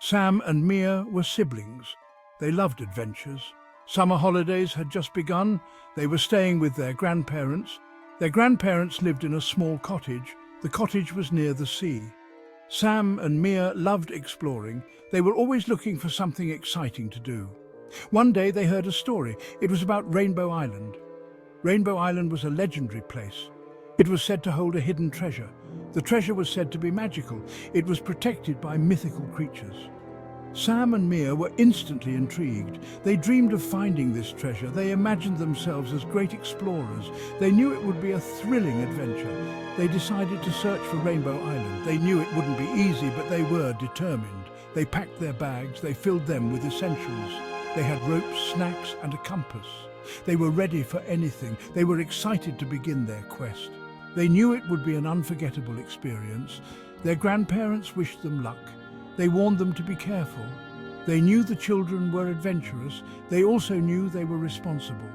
Sam and Mia were siblings. They loved adventures. Summer holidays had just begun. They were staying with their grandparents. Their grandparents lived in a small cottage. The cottage was near the sea. Sam and Mia loved exploring. They were always looking for something exciting to do. One day they heard a story. It was about Rainbow Island. Rainbow Island was a legendary place. It was said to hold a hidden treasure. The treasure was said to be magical. It was protected by mythical creatures. Sam and Mia were instantly intrigued. They dreamed of finding this treasure. They imagined themselves as great explorers. They knew it would be a thrilling adventure. They decided to search for Rainbow Island. They knew it wouldn't be easy, but they were determined. They packed their bags. They filled them with essentials. They had ropes, snacks, and a compass. They were ready for anything. They were excited to begin their quest. They knew it would be an unforgettable experience. Their grandparents wished them luck. They warned them to be careful. They knew the children were adventurous. They also knew they were responsible.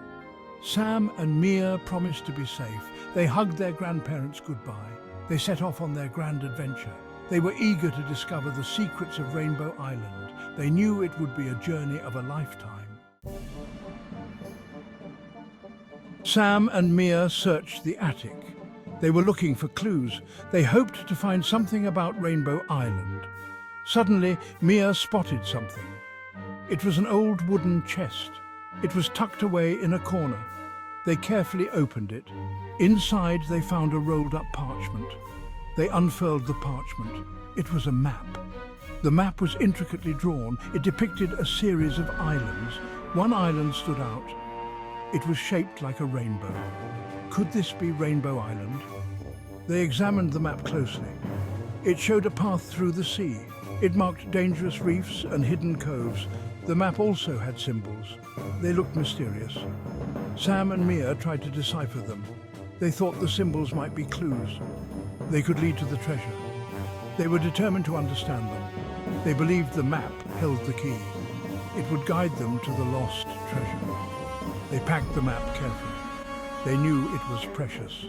Sam and Mia promised to be safe. They hugged their grandparents goodbye. They set off on their grand adventure. They were eager to discover the secrets of Rainbow Island. They knew it would be a journey of a lifetime. Sam and Mia searched the attic. They were looking for clues. They hoped to find something about Rainbow Island. Suddenly, Mia spotted something. It was an old wooden chest. It was tucked away in a corner. They carefully opened it. Inside, they found a rolled-up parchment. They unfurled the parchment. It was a map. The map was intricately drawn. It depicted a series of islands. One island stood out. It was shaped like a rainbow. Could this be Rainbow Island? They examined the map closely. It showed a path through the sea. It marked dangerous reefs and hidden coves. The map also had symbols. They looked mysterious. Sam and Mia tried to decipher them. They thought the symbols might be clues. They could lead to the treasure. They were determined to understand them. They believed the map held the key. It would guide them to the lost treasure. They packed the map carefully. They knew it was precious.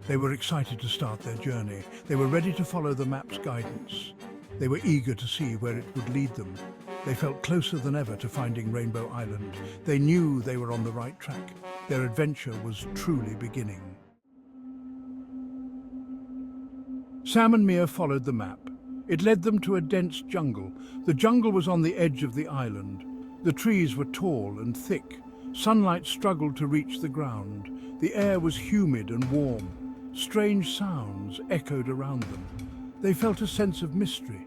They were excited to start their journey. They were ready to follow the map's guidance. They were eager to see where it would lead them. They felt closer than ever to finding Rainbow Island. They knew they were on the right track. Their adventure was truly beginning. Sam and Mia followed the map. It led them to a dense jungle. The jungle was on the edge of the island. The trees were tall and thick. Sunlight struggled to reach the ground. The air was humid and warm. Strange sounds echoed around them. They felt a sense of mystery.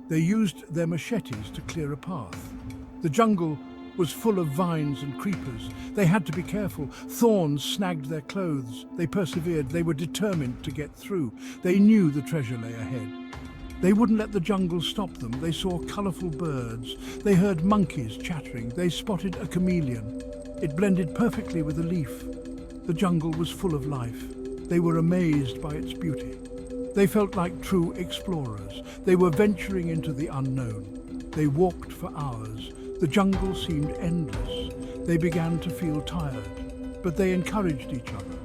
They used their machetes to clear a path. The jungle was full of vines and creepers. They had to be careful. Thorns snagged their clothes. They persevered. They were determined to get through. They knew the treasure lay ahead. They wouldn't let the jungle stop them. They saw colorful birds. They heard monkeys chattering. They spotted a chameleon. It blended perfectly with a leaf. The jungle was full of life. They were amazed by its beauty. They felt like true explorers. They were venturing into the unknown. They walked for hours. The jungle seemed endless. They began to feel tired, but they encouraged each other.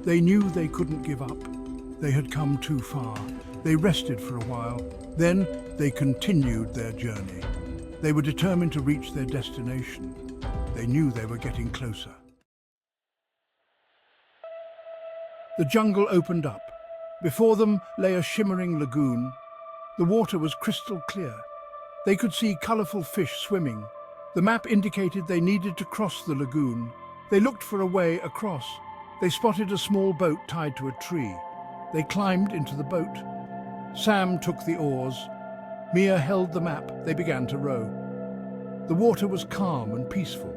They knew they couldn't give up. They had come too far. They rested for a while. Then they continued their journey. They were determined to reach their destination. They knew they were getting closer. The jungle opened up. Before them lay a shimmering lagoon. The water was crystal clear. They could see colorful fish swimming. The map indicated they needed to cross the lagoon. They looked for a way across. They spotted a small boat tied to a tree. They climbed into the boat. Sam took the oars. Mia held the map. They began to row. The water was calm and peaceful.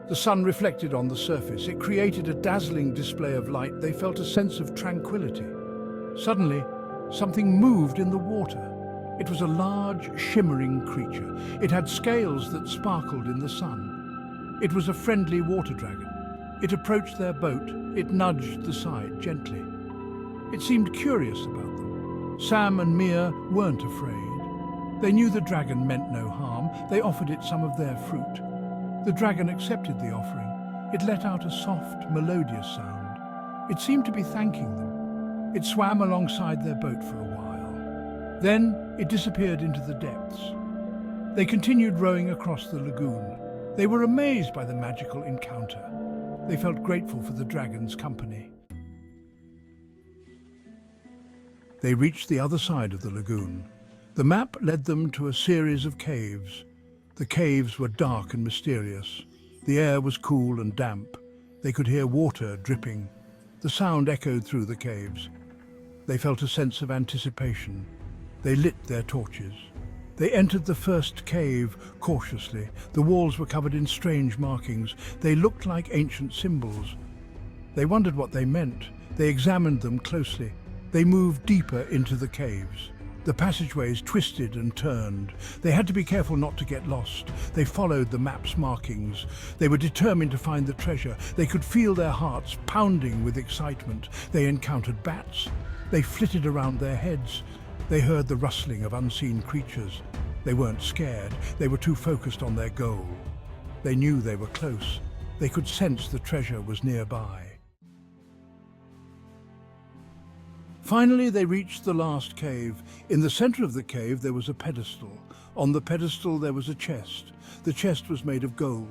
The sun reflected on the surface. It created a dazzling display of light. They felt a sense of tranquility. Suddenly, something moved in the water. It was a large, shimmering creature. It had scales that sparkled in the sun. It was a friendly water dragon. It approached their boat. It nudged the side gently. It seemed curious about them. Sam and Mia weren't afraid. They knew the dragon meant no harm. They offered it some of their fruit. The dragon accepted the offering. It let out a soft, melodious sound. It seemed to be thanking them. It swam alongside their boat for a while. Then it disappeared into the depths. They continued rowing across the lagoon. They were amazed by the magical encounter. They felt grateful for the dragon's company. They reached the other side of the lagoon. The map led them to a series of caves. The caves were dark and mysterious. The air was cool and damp. They could hear water dripping. The sound echoed through the caves. They felt a sense of anticipation. They lit their torches. They entered the first cave cautiously. The walls were covered in strange markings. They looked like ancient symbols. They wondered what they meant. They examined them closely. They moved deeper into the caves. The passageways twisted and turned. They had to be careful not to get lost. They followed the map's markings. They were determined to find the treasure. They could feel their hearts pounding with excitement. They encountered bats. They flitted around their heads. They heard the rustling of unseen creatures. They weren't scared. They were too focused on their goal. They knew they were close. They could sense the treasure was nearby. Finally, they reached the last cave. In the center of the cave, there was a pedestal. On the pedestal, there was a chest. The chest was made of gold.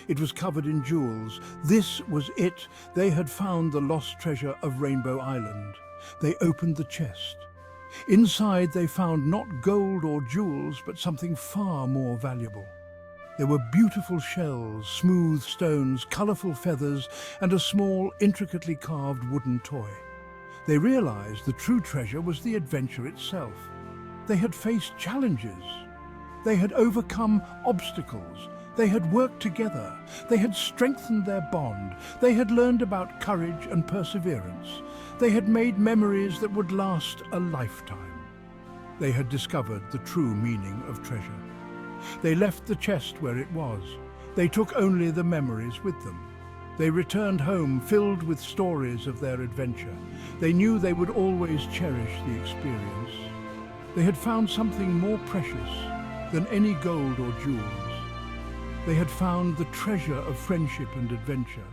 It was covered in jewels. This was it. They had found the lost treasure of Rainbow Island. They opened the chest. Inside, they found not gold or jewels, but something far more valuable. There were beautiful shells, smooth stones, colorful feathers, and a small, intricately carved wooden toy. They realized the true treasure was the adventure itself. They had faced challenges. They had overcome obstacles. They had worked together. They had strengthened their bond. They had learned about courage and perseverance. They had made memories that would last a lifetime. They had discovered the true meaning of treasure. They left the chest where it was. They took only the memories with them. They returned home filled with stories of their adventure. They knew they would always cherish the experience. They had found something more precious than any gold or jewels. They had found the treasure of friendship and adventure.